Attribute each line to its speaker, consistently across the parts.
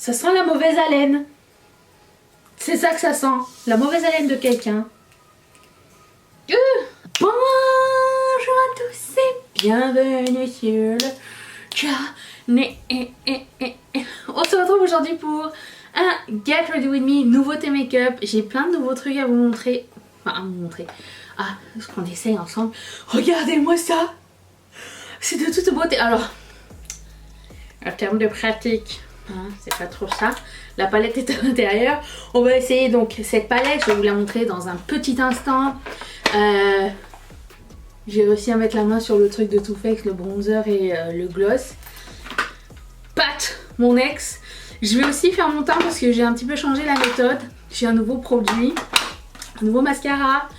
Speaker 1: Ça sent la mauvaise haleine. C'est ça que ça sent. La mauvaise haleine de quelqu'un. Bonjour à tous et bienvenue sur le canal. On se retrouve aujourd'hui pour un Get Ready With Me nouveauté make-up. J'ai plein de nouveaux trucs à vous montrer. Enfin, à vous montrer. Ah, ce qu'on essaye ensemble. Regardez-moi ça. C'est de toute beauté. Alors, en termes de pratique, hein, c'est pas trop ça. La palette est à l'intérieur. On va essayer donc cette palette. Je vais vous la montrer dans un petit instant. J'ai réussi à mettre la main sur le truc de Too Faced, le bronzer et le gloss. Pat, mon ex. Je vais aussi faire mon teint parce que j'ai un petit peu changé la méthode. J'ai un nouveau produit, un nouveau mascara.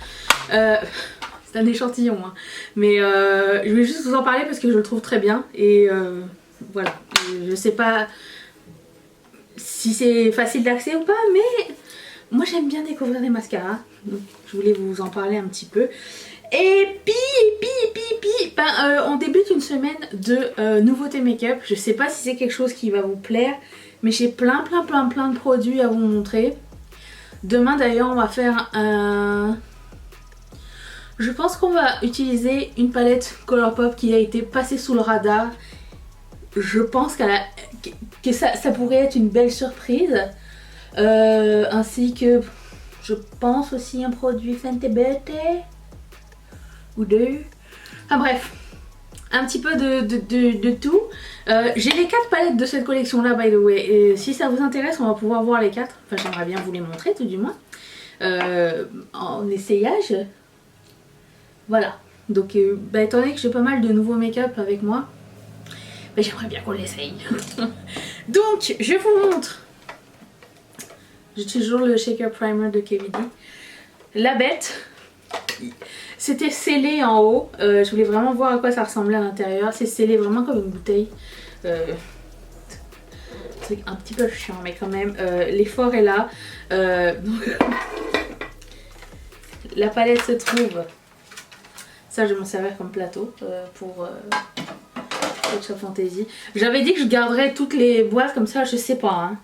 Speaker 1: C'est un échantillon, hein. Mais je vais juste vous en parler parce que je le trouve très bien. Et voilà, je sais pas si c'est facile d'accès ou pas, mais moi j'aime bien découvrir des mascaras. Donc je voulais vous en parler un petit peu. Et on débute une semaine de nouveautés make-up. Je sais pas si c'est quelque chose qui va vous plaire, mais j'ai plein de produits à vous montrer. Demain d'ailleurs on va faire un... Je pense qu'on va utiliser une palette Colourpop qui a été passée sous le radar. Je pense que ça pourrait être une belle surprise. Ainsi que je pense aussi un produit Fenty Beauty ou deux. Enfin bref, un petit peu de tout. J'ai les 4 palettes de cette collection là, by the way. Et si ça vous intéresse, on va pouvoir voir les 4. Enfin, j'aimerais bien vous les montrer tout du moins. En essayage. Voilà. Donc, étant donné que j'ai pas mal de nouveaux make-up avec moi, j'aimerais bien qu'on l'essaye. Donc, je vous montre. J'ai toujours le Shaker Primer de KVD. La bête. C'était scellé en haut. Je voulais vraiment voir à quoi ça ressemblait à l'intérieur. C'est scellé vraiment comme une bouteille. C'est un petit peu chiant, mais quand même. L'effort est là. Donc, la palette se trouve. Ça, je vais m'en servir comme plateau pour Photoshop Fantasy. J'avais dit que je garderais toutes les boîtes comme ça, je sais pas. Hein.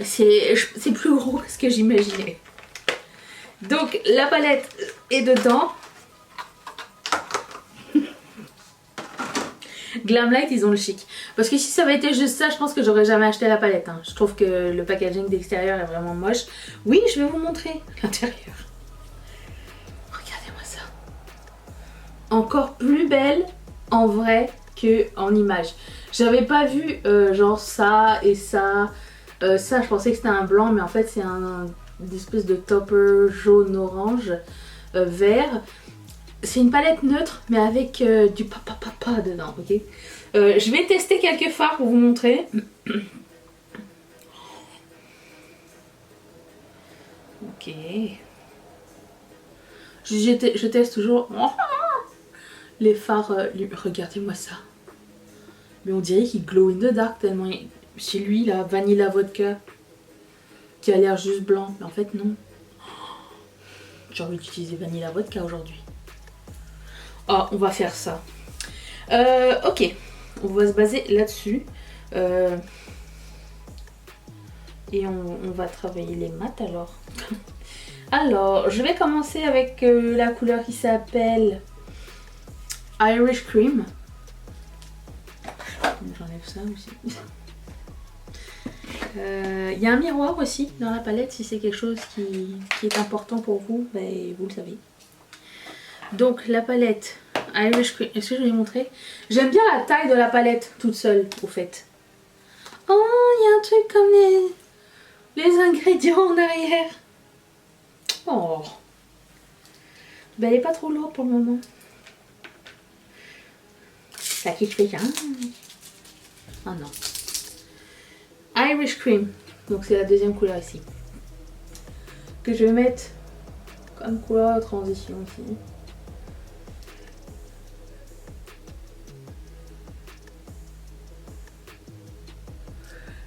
Speaker 1: C'est plus gros que ce que j'imaginais. Donc, la palette est dedans. Glamlight, ils ont le chic. Parce que si ça avait été juste ça, je pense que j'aurais jamais acheté la palette. Hein. Je trouve que le packaging d'extérieur est vraiment moche. Oui, je vais vous montrer l'intérieur. Regardez-moi ça. Encore plus belle en vrai que en image. J'avais pas vu genre ça et ça. Ça, je pensais que c'était un blanc, mais en fait, c'est une espèce de topper jaune-orange vert. C'est une palette neutre, mais avec du papa dedans, ok. Je vais tester quelques fards pour vous montrer. Ok. Je teste toujours les fards. Regardez-moi ça. Mais on dirait qu'il glow in the dark tellement. C'est lui, la Vanilla Vodka, qui a l'air juste blanc. Mais en fait, non. J'ai envie d'utiliser Vanilla Vodka aujourd'hui. Ah, on va faire ça. Ok. On va se baser là-dessus. Et on va travailler les mat alors. Alors, je vais commencer avec la couleur qui s'appelle Irish Cream. J'enlève ça aussi. Il y a un miroir aussi dans la palette si c'est quelque chose qui est important pour vous, vous le savez. Donc la palette Irish Cream, est-ce que je vais vous montrer? J'aime bien la taille de la palette toute seule au fait. Oh, il y a un truc comme les ingrédients en arrière. Oh. Elle est pas trop lourde pour le moment. Ça qui fait bien. Ah non. Irish Cream, donc c'est la deuxième couleur ici, que je vais mettre comme couleur transition ici.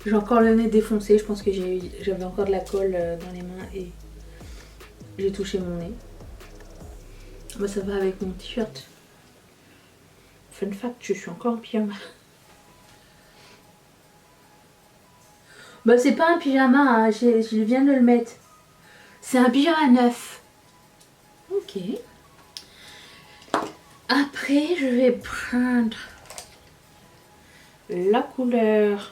Speaker 1: J'ai encore le nez défoncé, je pense que j'avais encore de la colle dans les mains et j'ai touché mon nez. Bah, ça va avec mon t-shirt. Fun fact, je suis encore en pyjama. Bah c'est pas un pyjama, hein, je viens de le mettre. C'est un pyjama neuf. Ok. Après, je vais prendre la couleur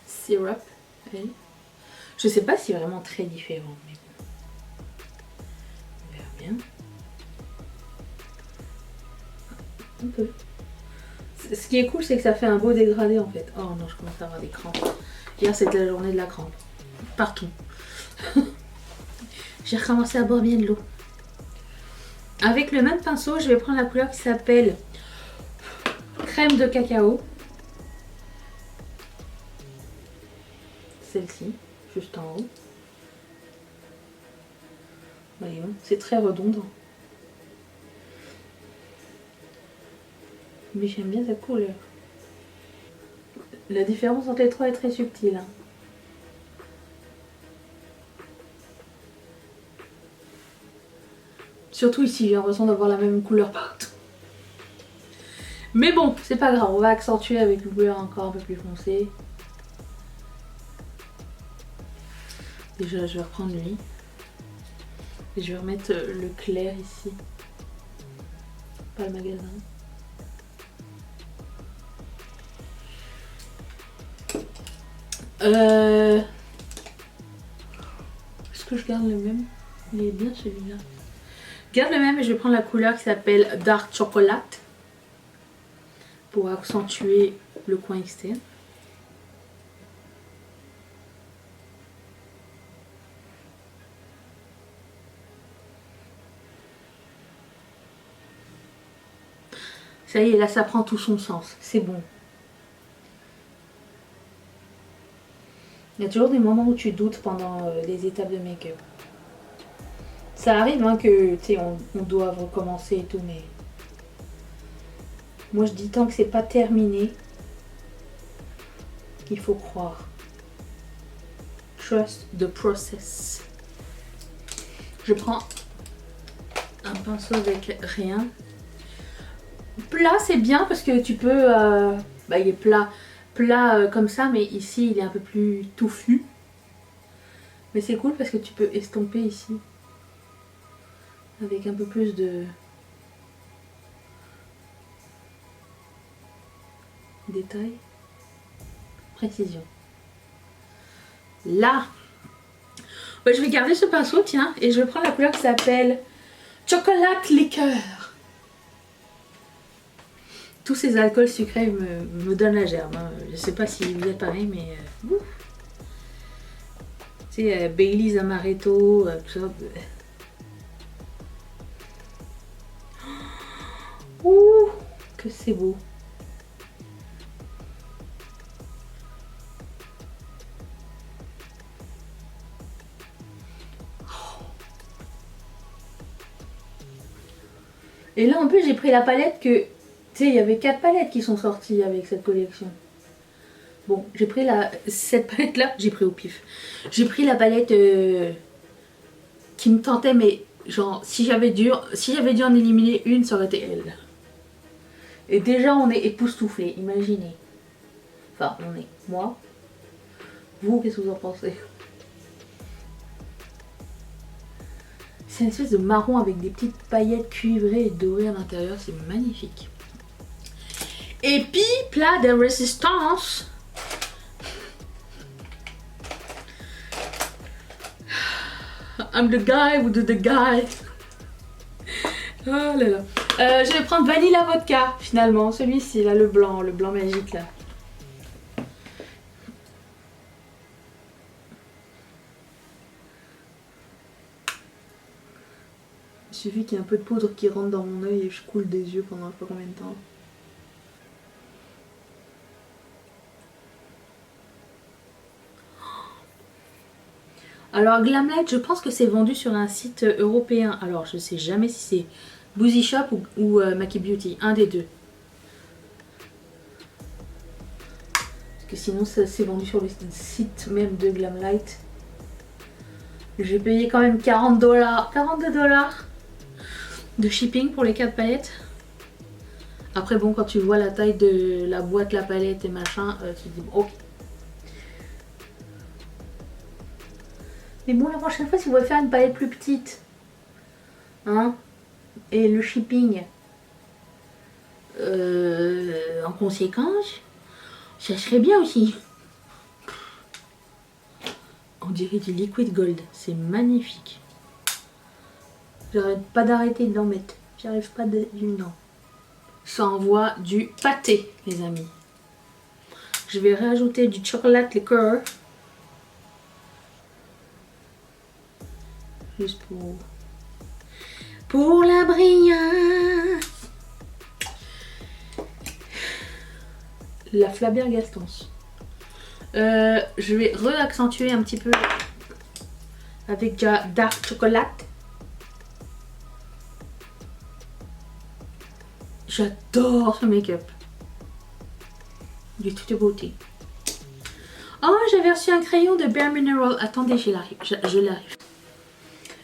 Speaker 1: Syrup. Oui. Je sais pas si c'est vraiment très différent, mais bon. On verra bien. Un peu. Ce qui est cool, c'est que ça fait un beau dégradé en fait. Oh non, je commence à avoir des crampes. Hier, c'était la journée de la crampe. Partout. J'ai recommencé à boire bien de l'eau. Avec le même pinceau, je vais prendre la couleur qui s'appelle crème de cacao. Celle-ci, juste en haut. Voyons, c'est très redondant. Mais j'aime bien cette couleur. La différence entre les trois est très subtile. Hein. Surtout ici, j'ai l'impression d'avoir la même couleur partout. Mais bon, c'est pas grave, on va accentuer avec une couleur encore un peu plus foncée. Déjà, je vais reprendre lui. Et je vais remettre le clair ici. Pas le magasin. Est-ce que je garde le même? Il est bien celui-là. Je garde le même et je vais prendre la couleur qui s'appelle Dark Chocolate pour accentuer le coin externe. Ça y est, là ça prend tout son sens, c'est bon. Il y a toujours des moments où tu doutes pendant les étapes de make-up. Ça arrive hein, que tu sais, on doit recommencer et tout, mais moi je dis tant que c'est pas terminé, il faut croire. Trust the process. Je prends un pinceau avec rien. Plat c'est bien parce que tu peux... bah il est plat. Plat comme ça, mais ici il est un peu plus touffu. Mais c'est cool parce que tu peux estomper ici. Avec un peu plus de détail. Précision. Là, bah, je vais garder ce pinceau, tiens, et je vais prendre la couleur qui s'appelle Chocolate Liqueur. Tous ces alcools sucrés me donnent la gerbe. Hein. Je sais pas si vous êtes pareil, mais... tu sais, Baileys Amaretto, tout ça. Ouh, que c'est beau. Et là en plus j'ai pris la palette que... Tu sais, il y avait 4 palettes qui sont sorties avec cette collection. Bon, j'ai pris cette palette là, j'ai pris au pif. J'ai pris la palette qui me tentait, mais genre si j'avais dû en éliminer une, ça aurait été elle. Et déjà on est époustouflés, imaginez. Enfin on est, moi. Vous, qu'est-ce que vous en pensez? C'est une espèce de marron avec des petites paillettes cuivrées et dorées à l'intérieur, c'est magnifique. Et puis, plat de résistance. I'm the guy with the guy. Oh là là. Je vais prendre Vanilla Vodka finalement, celui-ci là, le blanc magique là. Il suffit qu'il y ait un peu de poudre qui rentre dans mon œil et je coule des yeux pendant je sais pas combien de temps. Alors Glamlight, je pense que c'est vendu sur un site européen. Alors je sais jamais si c'est Boozy Shop ou Maki Beauty, un des deux. Parce que sinon c'est vendu sur le site même de Glamlight. J'ai payé quand même 40 $, 42 $ de shipping pour les 4 palettes. Après bon, quand tu vois la taille de la boîte, la palette et machin, tu te dis bon, ok. Mais bon, la prochaine fois, si vous voulez faire une palette plus petite, hein, et le shipping en conséquence, ça serait bien aussi. On dirait du liquid gold, c'est magnifique. J'arrête pas d'arrêter d'en mettre, j'arrive pas dedans. Ça envoie du pâté, les amis. Je vais rajouter du chocolate liqueur. Juste pour la brillance. La flabbergastance. Je vais re-accentuer un petit peu avec de dark chocolate. J'adore ce make-up. Il est toute beauté. Oh, j'avais reçu un crayon de Bare Mineral. Attendez, je l'arrive. Je l'arrive.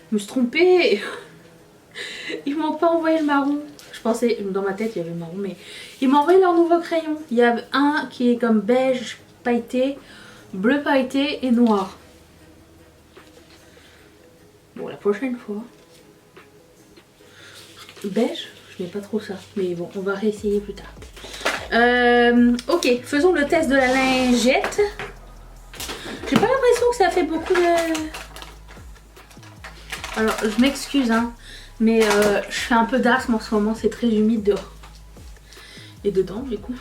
Speaker 1: Je me suis trompée. Ils m'ont pas envoyé le marron. Je pensais, dans ma tête, il y avait le marron, mais ils m'ont envoyé leur nouveau crayon. Il y a un qui est comme beige pailleté, bleu pailleté et noir. Bon, la prochaine fois. Beige, je n'ai pas trop ça. Mais bon, on va réessayer plus tard. Ok, faisons le test de la lingette. J'ai pas l'impression que ça fait beaucoup de... Alors, je m'excuse, hein, mais je fais un peu d'asthme en ce moment, c'est très humide dehors. Et dedans, du coup.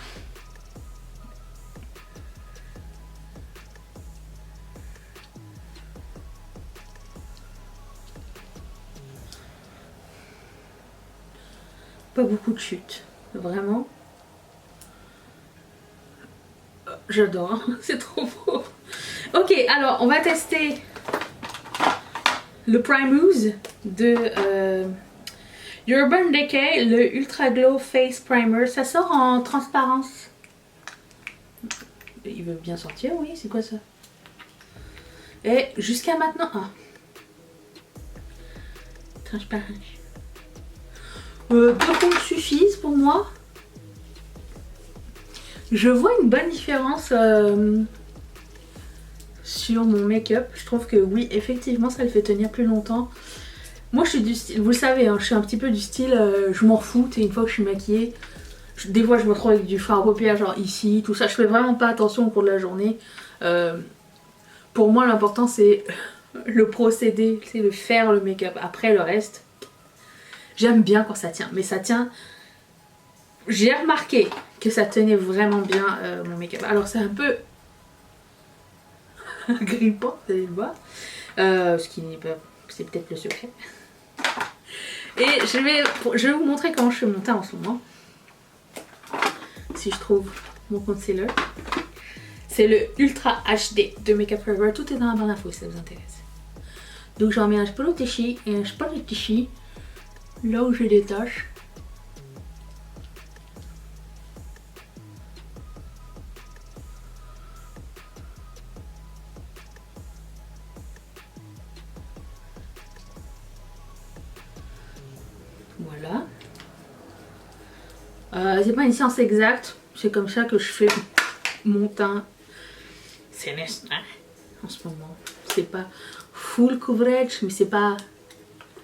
Speaker 1: Pas beaucoup de chute, vraiment. J'adore, c'est trop beau. Ok, alors on va tester le Primrose de Urban Decay, le Ultra Glow Face Primer. Ça sort en transparence. Il veut bien sortir, oui, c'est quoi ça? Et jusqu'à maintenant... Ah. Transparence. Deux comptes suffisent pour moi. Je vois une bonne différence sur mon make-up. Je trouve que oui, effectivement, ça le fait tenir plus longtemps. Moi, je suis du style, vous le savez, hein, je suis un petit peu du style, je m'en fous, une fois que je suis maquillée. Des fois, je me retrouve avec du fard à paupières, genre ici, tout ça. Je fais vraiment pas attention au cours de la journée. Pour moi, l'important, c'est le procédé, c'est de faire le make-up. Après, le reste, j'aime bien quand ça tient. Mais ça tient... J'ai remarqué que ça tenait vraiment bien mon make-up. Alors, c'est un peu... grippant, vous allez le voir. Ce qui n'est pas... C'est peut-être le secret. Et je vais vous montrer comment je fais mon teint en ce moment. Si je trouve mon concealer. C'est le Ultra HD de Makeup Forever. Tout est dans la barre d'infos si ça vous intéresse. Donc j'en mets un spalottichi et un spalottichi là où j'ai des taches. Voilà. C'est pas une science exacte. C'est comme ça que je fais mon teint. C'est nécessaire en ce moment. C'est pas full coverage, mais c'est pas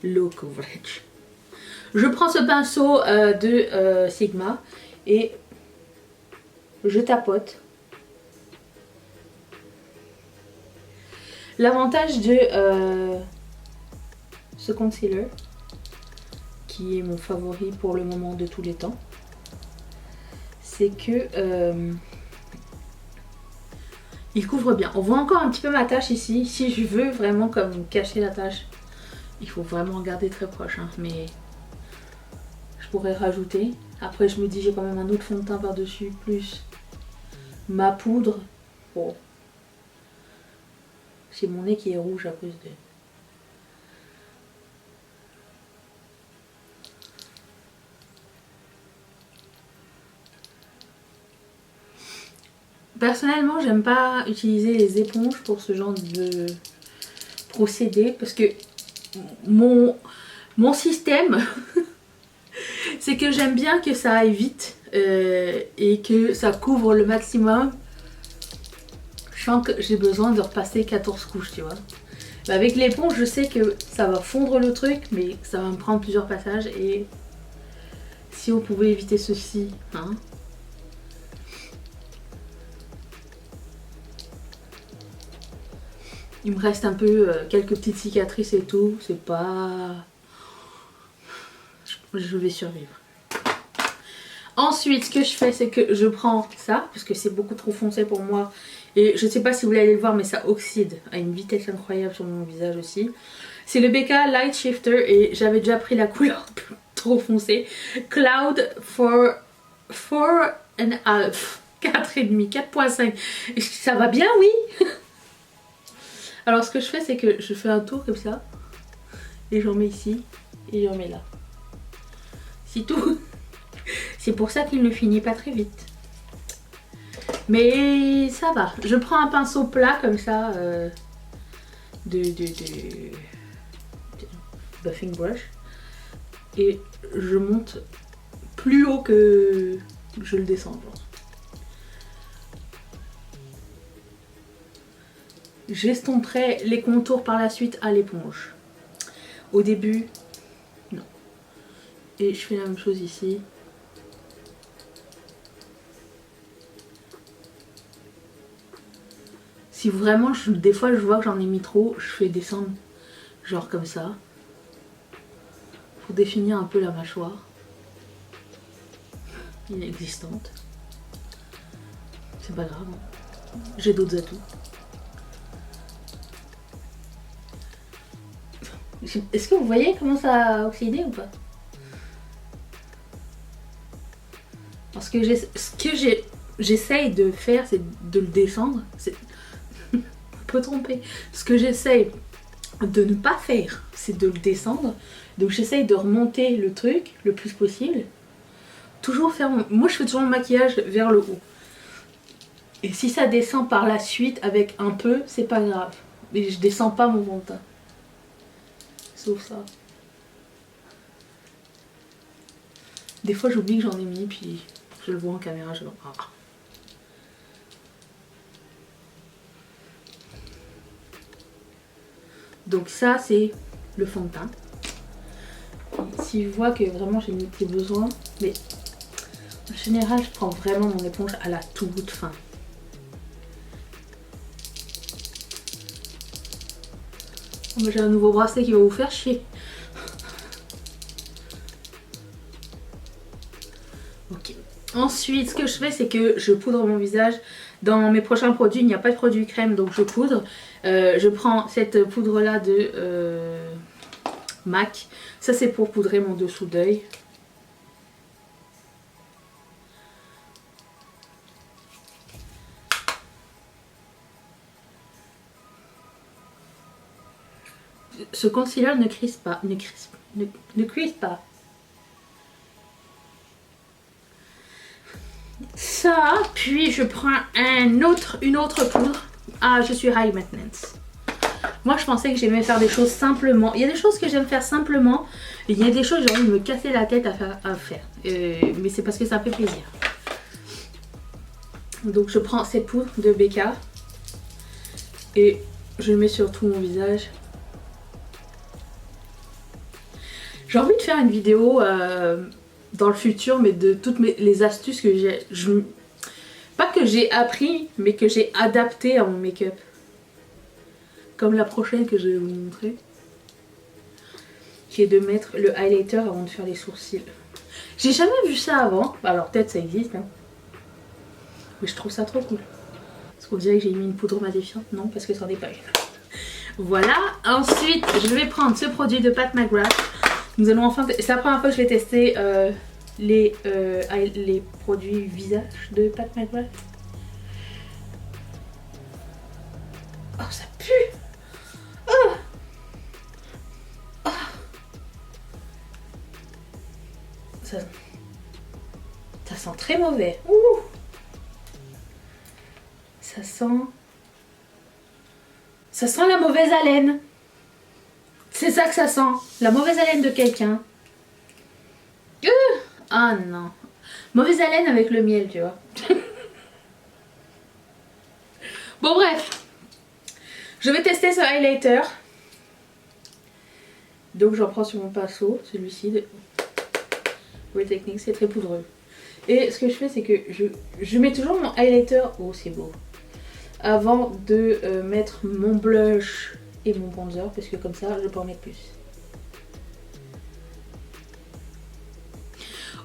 Speaker 1: low coverage. Je prends ce pinceau de Sigma et je tapote. L'avantage de ce concealer, qui est mon favori pour le moment de tous les temps, c'est que il couvre bien. On voit encore un petit peu ma tache ici. Si je veux vraiment comme cacher la tache, il faut vraiment regarder très proche, hein, mais je pourrais rajouter. Après je me dis j'ai quand même un autre fond de teint par dessus, plus ma poudre. Bon. C'est mon nez qui est rouge à cause de... Personnellement, j'aime pas utiliser les éponges pour ce genre de procédé parce que mon système, c'est que j'aime bien que ça aille vite. et que ça couvre le maximum. Je sens que j'ai besoin de repasser 14 couches, tu vois. Bah avec l'éponge, je sais que ça va fondre le truc, mais ça va me prendre plusieurs passages. Et si on pouvait éviter ceci, hein. Il me reste un peu quelques petites cicatrices et tout. C'est pas... Je vais survivre. Ensuite, ce que je fais, c'est que je prends ça, parce que c'est beaucoup trop foncé pour moi. Et je sais pas si vous allez le voir, mais ça oxyde à une vitesse incroyable sur mon visage aussi. C'est le BK Light Shifter et j'avais déjà pris la couleur trop foncée. Cloud for 4,5. 4,5, 4,5. Ça va bien, oui. Alors ce que je fais, c'est que je fais un tour comme ça. Et j'en mets ici. Et j'en mets là. C'est tout. C'est pour ça qu'il ne finit pas très vite. Mais ça va. Je prends un pinceau plat comme ça. De buffing brush. Et je monte plus haut que je le descends. Genre. J'estomperai les contours par la suite à l'éponge. Au début, non. Et je fais la même chose ici. Si vraiment, des fois je vois que j'en ai mis trop, je fais descendre genre comme ça. Pour définir un peu la mâchoire. Inexistante. C'est pas grave. Hein. J'ai d'autres atouts. Est-ce que vous voyez comment ça a oxydé ou pas? Parce que j'essaye de faire, c'est de le descendre. C'est un peu trompé. Ce que j'essaye de ne pas faire, c'est de le descendre. Donc j'essaye de remonter le truc le plus possible. Toujours faire moi je fais toujours mon maquillage vers le haut. Et si ça descend par la suite avec un peu, c'est pas grave. Mais je descends pas mon fond de teint. Sauf ça. Des fois j'oublie que j'en ai mis, puis je le vois en caméra, je le vois. Ah. Donc ça c'est le fond de teint. Si je vois que vraiment j'ai des besoins, mais en général je prends vraiment mon éponge à la toute fin. Oh, j'ai un nouveau bracelet qui va vous faire chier. Ok. Ensuite, ce que je fais, c'est que je poudre mon visage. Dans mes prochains produits, il n'y a pas de produit crème, donc je poudre. Je prends cette poudre là de MAC. Ça c'est pour poudrer mon dessous d'œil. Ce concealer ne crispe pas. Ne crispe pas. Ça, puis je prends une autre poudre. Ah, je suis high maintenance. Moi, je pensais que j'aimais faire des choses simplement. Il y a des choses que j'aime faire simplement. Et il y a des choses, j'ai envie de me casser la tête à faire. Mais c'est parce que ça fait plaisir. Donc, je prends cette poudre de BK. Et je le mets sur tout mon visage. J'ai envie de faire une vidéo dans le futur, mais de toutes les astuces que j'ai. Pas que j'ai appris, mais que j'ai adapté à mon make-up. Comme la prochaine que je vais vous montrer. Qui est de mettre le highlighter avant de faire les sourcils. J'ai jamais vu ça avant. Alors peut-être ça existe. Hein. Mais je trouve ça trop cool. Est-ce qu'on dirait que j'ai mis une poudre matifiante? Non, parce que ça n'en est pas une. Voilà. Ensuite, je vais prendre ce produit de Pat McGrath. Nous allons enfin... C'est la première fois que je vais tester les produits visage de Pat McGrath. Oh, ça pue! Oh! Oh! Ça sent très mauvais. Ouh! Ça sent la mauvaise haleine. C'est ça que ça sent. La mauvaise haleine de quelqu'un. Ah non. Mauvaise haleine avec le miel, tu vois. Bon bref, je vais tester ce highlighter. Donc j'en prends sur mon pinceau, celui-ci de Real Techniques, c'est très poudreux. Et ce que je fais, c'est que je mets toujours mon highlighter, oh c'est beau, avant de mettre mon blush et mon bronzer, parce que comme ça je peux en mettre plus.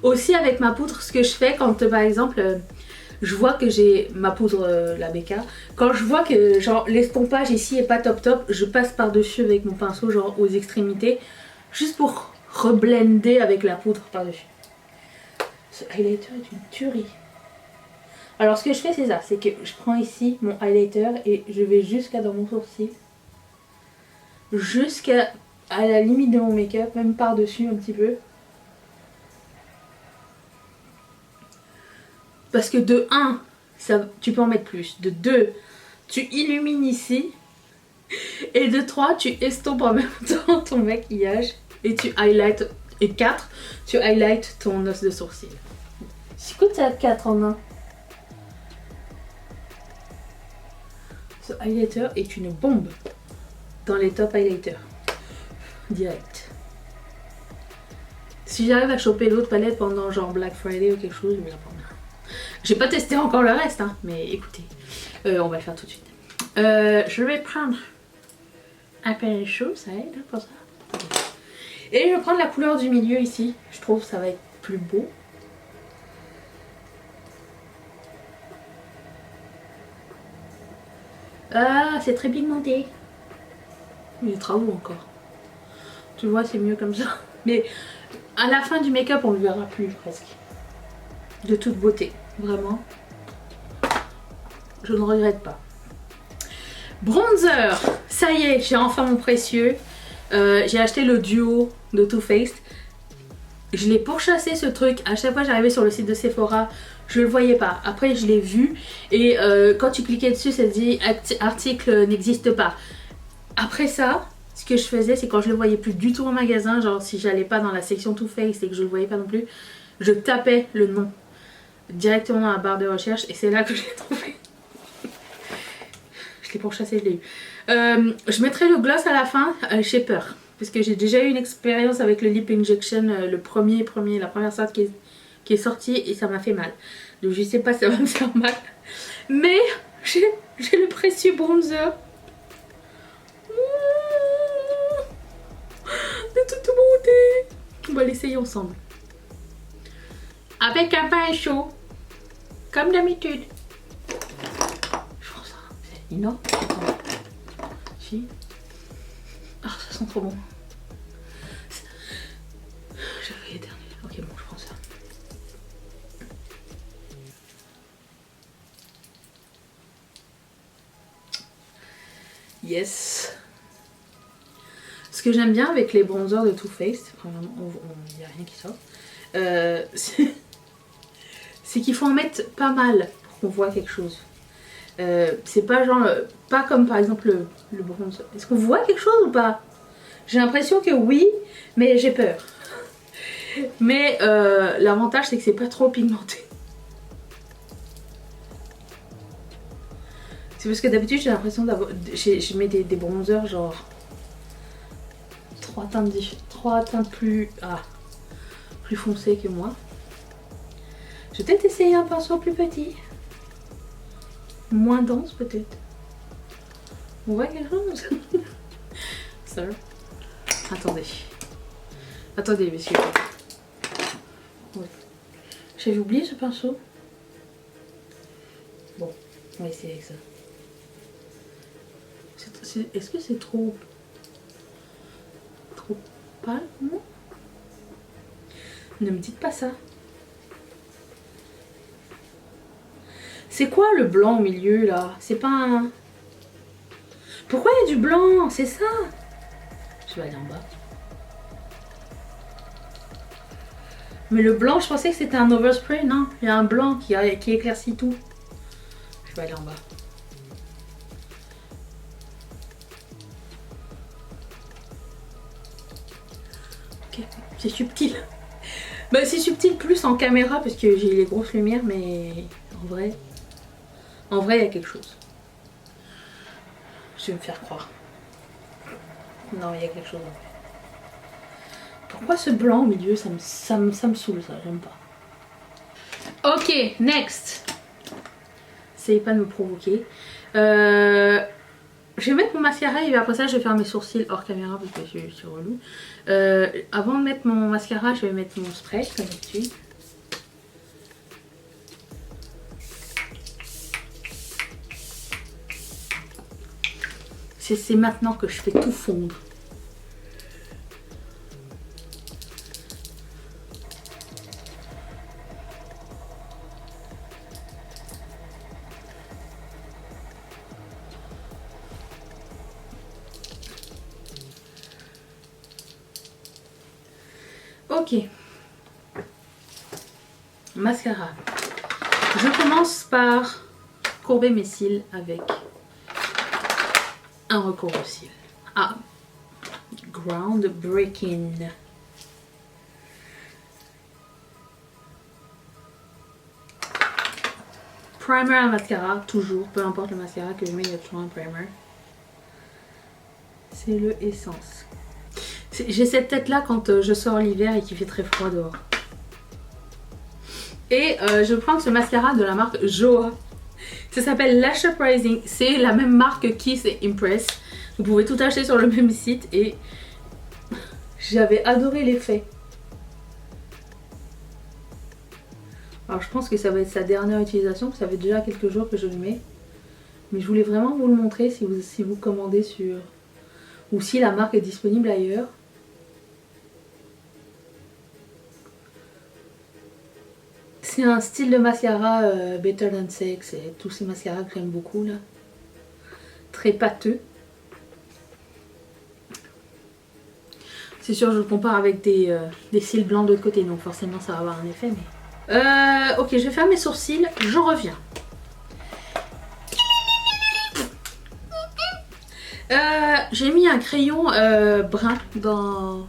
Speaker 1: Aussi avec ma poudre, ce que je fais quand par exemple je vois que j'ai ma poudre, la BK, quand je vois que genre l'estompage ici est pas top top, je passe par dessus avec mon pinceau genre aux extrémités, juste pour reblender avec la poudre par dessus. Ce highlighter est une tuerie. Alors ce que je fais c'est ça, c'est que je prends ici mon highlighter et je vais jusqu'à dans mon sourcil, jusqu'à la limite de mon make-up, même par dessus un petit peu. Parce que de 1, tu peux en mettre plus. De 2, tu illumines ici. Et de 3, tu estompes en même temps ton maquillage. Et tu highlights. Et 4, tu highlights ton os de sourcil. Écoute, ça a 4 en 1. Ce highlighter est une bombe dans les top highlighters. Direct. Si j'arrive à choper l'autre palette pendant genre Black Friday ou quelque chose, je vais la prendre. J'ai pas testé encore le reste, hein, mais écoutez, on va le faire tout de suite. Je vais prendre un pinceau, ça aide pour ça. Et je vais prendre la couleur du milieu ici, je trouve que ça va être plus beau. Ah, c'est très pigmenté. Il y a des travaux encore. Tu vois, c'est mieux comme ça. Mais à la fin du make-up, on le verra plus presque. De toute beauté. Vraiment, je ne regrette pas. Bronzer, ça y est, j'ai enfin mon précieux. J'ai acheté le duo de Too Faced. Je l'ai pourchassé ce truc. À chaque fois j'arrivais sur le site de Sephora, je le voyais pas. Après je l'ai vu et quand tu cliquais dessus, ça te dit article n'existe pas. Après ça, ce que je faisais, c'est quand je le voyais plus du tout en magasin, genre si j'allais pas dans la section Too Faced et que je le voyais pas non plus, je tapais le nom directement dans la barre de recherche et c'est là que je l'ai trouvé. Je l'ai pourchassé, je l'ai eu. Je mettrai le gloss à la fin, j'ai peur. Parce que j'ai déjà eu une expérience avec le Lip Injection, la première sorte qui est sortie et ça m'a fait mal. Donc je sais pas si ça va me faire mal. Mais j'ai le précieux bronzer. De toute beauté. On va l'essayer ensemble. Avec un pain chaud. Comme d'habitude. Je prends ça. Non. Si. Ah, ça sent trop bon. J'avais éternué. Ok, bon, je prends ça. Yes. Ce que j'aime bien avec les bronzers de Too Faced, il n'y a rien qui sort, c'est qu'il faut en mettre pas mal pour qu'on voit quelque chose. C'est pas genre, pas comme par exemple le bronzer. Est-ce qu'on voit quelque chose ou pas? J'ai l'impression que oui, mais j'ai peur. Mais l'avantage c'est que c'est pas trop pigmenté. C'est parce que d'habitude j'ai l'impression d'avoir, je mets des bronzers genre 3 teintes plus foncées que moi. Je vais peut-être essayer un pinceau plus petit. Moins dense peut-être. On voit quelque chose? Ça. Attendez. Attendez messieurs. Ouais. J'avais oublié ce pinceau. Bon, on va essayer avec ça. Est-ce que c'est trop pâle? Non. Ne me dites pas ça. C'est quoi le blanc au milieu là? C'est pas un... Pourquoi il y a du blanc? C'est ça? Je vais aller en bas. Mais le blanc, je pensais que c'était un overspray. Non, il y a un blanc qui éclaircit tout. Je vais aller en bas. Ok, c'est subtil. Bah c'est subtil plus en caméra parce que j'ai les grosses lumières, mais en vrai il y a quelque chose. Je vais me faire croire. Non, il y a quelque chose en fait. Pourquoi ce blanc au milieu, ça me saoule ça, j'aime pas. Ok, next. Essayez pas de me provoquer. Je vais mettre mon mascara et après ça je vais faire mes sourcils hors caméra parce que je suis relou. Avant de mettre mon mascara, je vais mettre mon spray comme d'habitude. C'est maintenant que je fais tout fondre. Ok. Mascara. Je commence par courber mes cils avec un recours aux cils. Ah, groundbreaking. Primer à mascara, toujours, peu importe le mascara que je mets, il y a toujours un primer. C'est le Essence. J'ai cette tête là quand je sors l'hiver et qu'il fait très froid dehors. Et je prends ce mascara de la marque Joa. Ça s'appelle Lash Up Rising. C'est la même marque Kiss et Impress. Vous pouvez tout acheter sur le même site et j'avais adoré l'effet. Alors je pense que ça va être sa dernière utilisation, ça fait déjà quelques jours que je le mets. Mais je voulais vraiment vous le montrer si vous commandez sur... ou si la marque est disponible ailleurs. C'est un style de mascara Better Than Sex et tous ces mascaras que j'aime beaucoup là. Très pâteux. C'est sûr, je le compare avec des cils blancs de l'autre côté, donc forcément ça va avoir un effet. Mais... ok, je vais faire mes sourcils, je reviens. J'ai mis un crayon brun dans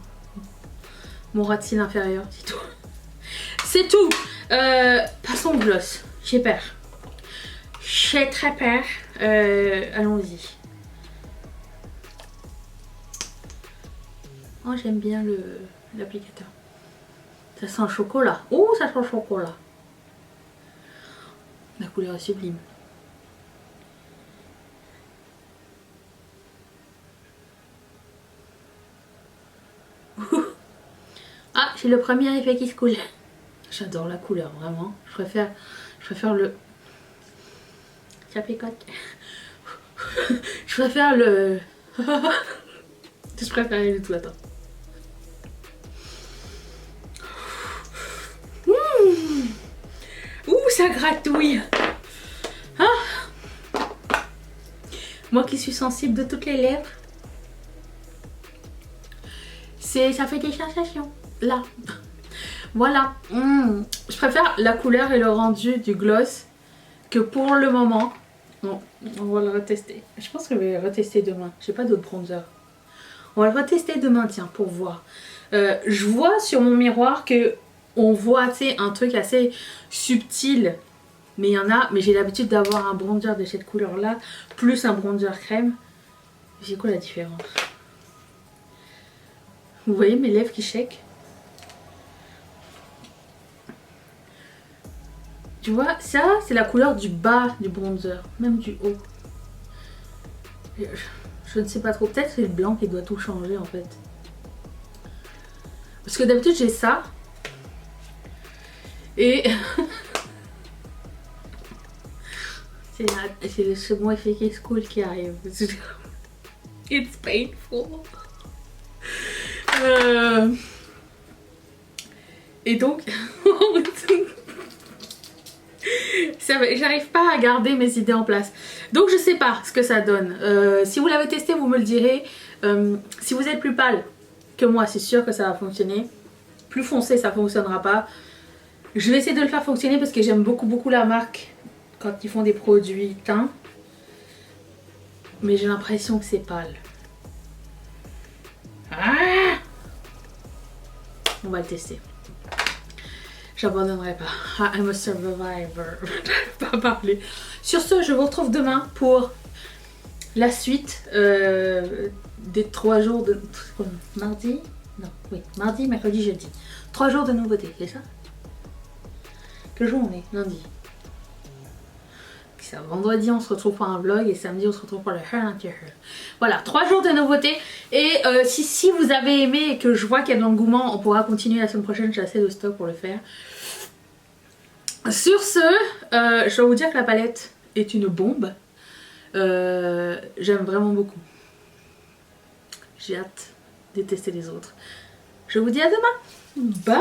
Speaker 1: mon ras de cils inférieur, c'est tout. C'est tout. Passons au gloss. J'ai peur. J'ai très peur. Allons-y. Oh, j'aime bien l'applicateur. Ça sent le chocolat. Oh, ça sent le chocolat. La couleur est sublime. Ah, j'ai le premier effet qui se coule. J'adore la couleur, vraiment. Je préfère le... Ça picote. Je préfère le... Je préfère le tout, attends. Ouh, ça gratouille. Ah. Moi qui suis sensible de toutes les lèvres. Ça fait des sensations. Là. Voilà. Je préfère la couleur et le rendu du gloss que pour le moment. Bon, on va le retester. Je pense que je vais le retester demain. J'ai pas d'autre bronzer. On va le retester demain, tiens, pour voir. Je vois sur mon miroir que on voit un truc assez subtil. Mais il y en a. Mais j'ai l'habitude d'avoir un bronzer de cette couleur-là. Plus un bronzer crème. C'est quoi la différence? Vous voyez mes lèvres qui shake? Tu vois, ça c'est la couleur du bas du bronzer, même du haut. Je ne sais pas trop, peut-être c'est le blanc qui doit tout changer en fait. Parce que d'habitude j'ai ça. Et... c'est le second effet qui se coule qui arrive. It's painful. Et donc... j'arrive pas à garder mes idées en place. Donc je sais pas ce que ça donne. Si vous l'avez testé, vous me le direz. Si vous êtes plus pâle que moi, c'est sûr que ça va fonctionner. Plus foncé, ça fonctionnera pas. Je vais essayer de le faire fonctionner parce que j'aime beaucoup la marque quand ils font des produits teints. Mais j'ai l'impression que c'est pâle. Ah, on va le tester. J'abandonnerai pas. I'm a survivor. Pas parler. Sur ce, je vous retrouve demain pour la suite des 3 jours de... Mardi? Non, oui. Mardi, mercredi, jeudi. 3 jours de nouveautés, c'est ça? Quel jour on est? Lundi. Vendredi, on se retrouve pour un vlog et samedi, on se retrouve pour le hair intérieur. Voilà, 3 jours de nouveautés. Et si vous avez aimé et que je vois qu'il y a de l'engouement, on pourra continuer la semaine prochaine. J'ai assez de stock pour le faire. Sur ce, je dois vous dire que la palette est une bombe. J'aime vraiment beaucoup. J'ai hâte de tester les autres. Je vous dis à demain. Bye.